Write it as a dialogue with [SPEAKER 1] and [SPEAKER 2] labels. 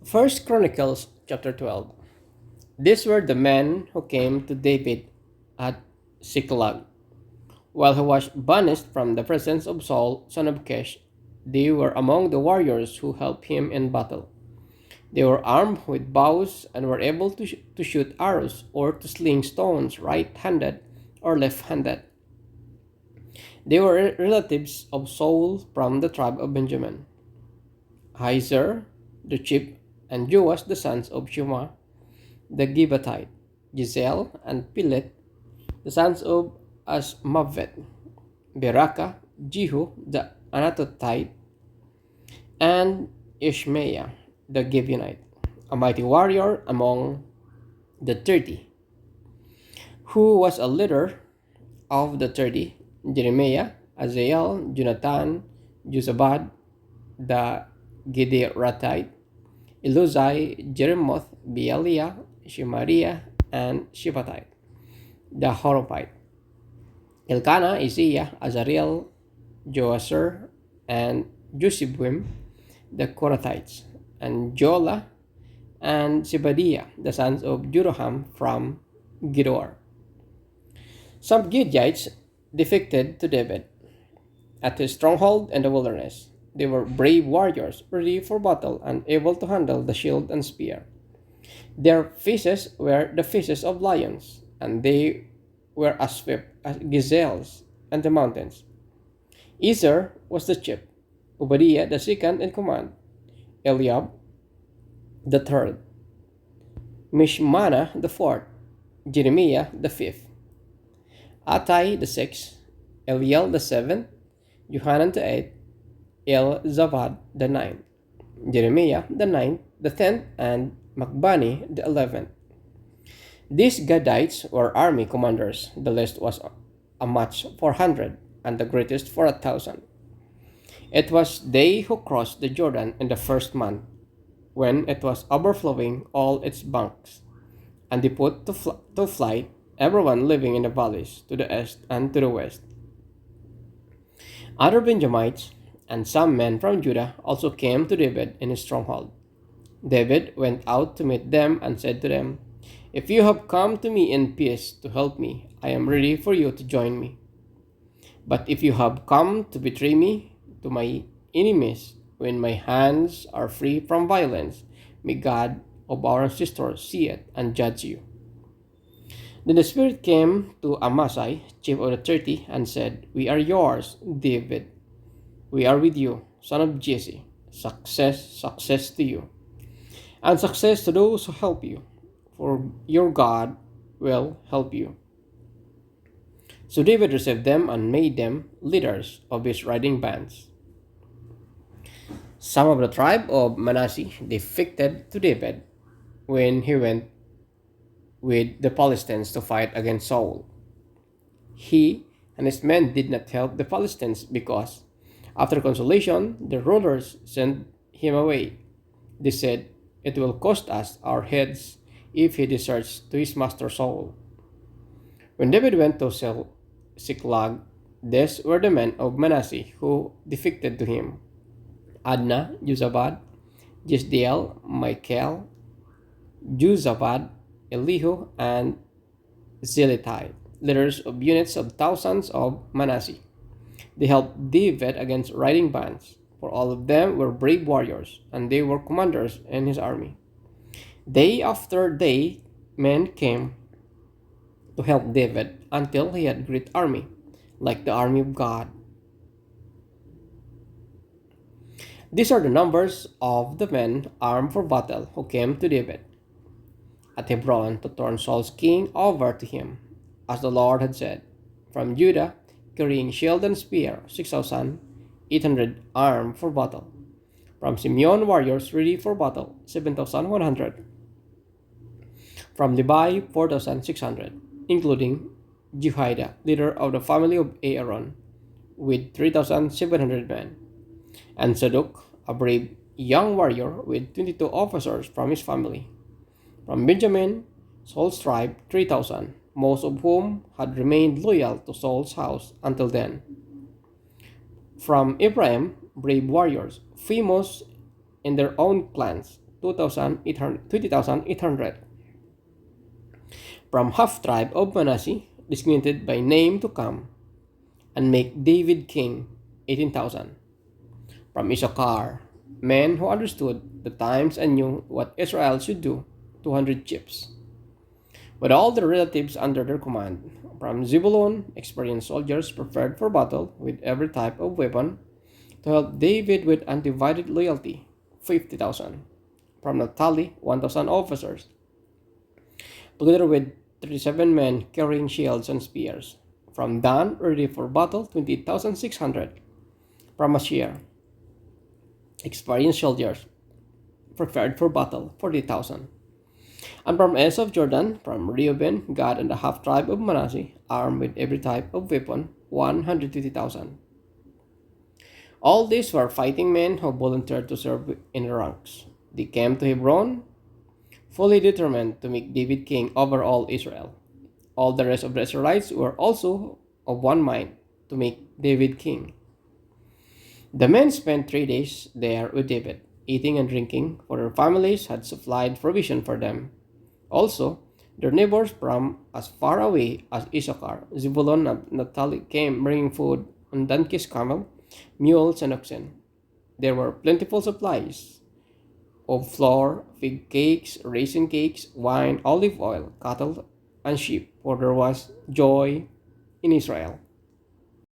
[SPEAKER 1] First Chronicles chapter 12. These were the men who came to David at Ziklag. While he was banished from the presence of Saul, son of Kish, they were among the warriors who helped him in battle. They were armed with bows and were able to shoot arrows or to sling stones right handed or left handed. They were relatives of Saul from the tribe of Benjamin. Ahizer, the chief, and Joash, the sons of Shema, the Gibeathite, Gisel, and Pilet, the sons of Asmavet, Beraka, Jehu, the Anatotite, and Ishmaiah, the Gibeonite, a mighty warrior among the 30, who was a leader of the 30, Jeremiah, Azael, Jonathan, Josabad, the Gideratite, Eluzai, Jeremoth, Bealiah, Shemariah, and Shephatite, the Horophite, Elkanah, Isaiah, Azareel, Joasher, and Joshibim, the Korathites, and Jola, and Zebadiah, the sons of Jeroham from Gidor. Some Gideonites defected to David at his stronghold in the wilderness. They were brave warriors, ready for battle and able to handle the shield and spear. Their faces were the faces of lions, and they were as swift as gazelles in the mountains. Ezer was the chief, Obadiah the second in command, Eliab the third, Mishmana the fourth, Jeremiah the fifth, Attai the sixth, Eliel the seventh, Johanan the eighth, Elzabad the ninth, Jeremiah the ninth, the tenth, and Makbani the 11th. These Gadites were army commanders. The least was a match 400, and the greatest for 1,000. It was they who crossed the Jordan in the first month, when it was overflowing all its banks, and they put to flight everyone living in the valleys to the east and to the west. Other Benjamites and some men from Judah also came to David in his stronghold. David went out to meet them and said to them, "If you have come to me in peace to help me, I am ready for you to join me. But if you have come to betray me to my enemies when my hands are free from violence, may God of our ancestors see it and judge you." Then the Spirit came to Amasai, chief of the 30, and said, "We are yours, David. We are with you, son of Jesse. Success to you, and success to those who help you, for your God will help you." So David received them and made them leaders of his riding bands. Some of the tribe of Manasseh defected to David when he went with the Philistines to fight against Saul. He and his men did not help the Philistines because, after consolation, the rulers sent him away. They said, "It will cost us our heads if he deserts to his master Saul." When David went to Ziklag, these were the men of Manasseh who defected to him: Adnah, Jozabad, Jesdiel, Michael, Jozabad, Elihu, and Zeletai, leaders of units of thousands of Manasseh. They helped David against riding bands, for all of them were brave warriors, and they were commanders in his army. Day after day, men came to help David until he had a great army, like the army of God. These are the numbers of the men armed for battle who came to David at Hebron to turn Saul's king over to him, as the Lord had said. From Judah, carrying shield and spear, 6,800 armed for battle. From Simeon, warriors ready for battle, 7,100. From Levi, 4,600, including Jehoiada, leader of the family of Aaron, with 3,700 men, and Zadok, a brave young warrior with 22 officers from his family. From Benjamin, Saul's tribe, 3,000, most of whom had remained loyal to Saul's house until then. From Ephraim, brave warriors, famous in their own clans, 20,800. From half tribe of Manasseh, designated by name to come and make David king, 18,000. From Issachar, men who understood the times and knew what Israel should do, 200 chiefs, with all their relatives under their command. From Zebulun, experienced soldiers prepared for battle with every type of weapon to help David with undivided loyalty, 50,000. From Naphtali, 1,000 officers, together with 37 men carrying shields and spears. From Dan, ready for battle, 20,600. From Asher, experienced soldiers prepared for battle, 40,000. And from east of Jordan, from Reuben, Gad, and the half tribe of Manasseh, armed with every type of weapon, 150,000. All these were fighting men who volunteered to serve in the ranks. They came to Hebron, fully determined to make David king over all Israel. All the rest of the Israelites were also of one mind to make David king. The men spent 3 days there with David, eating and drinking, for their families had supplied provision for them. Also, their neighbors from as far away as Issachar, Zebulun, and Naphtali came bringing food on donkeys, camel, mules, and oxen. There were plentiful supplies of flour, fig cakes, raisin cakes, wine, olive oil, cattle, and sheep, for there was joy in Israel.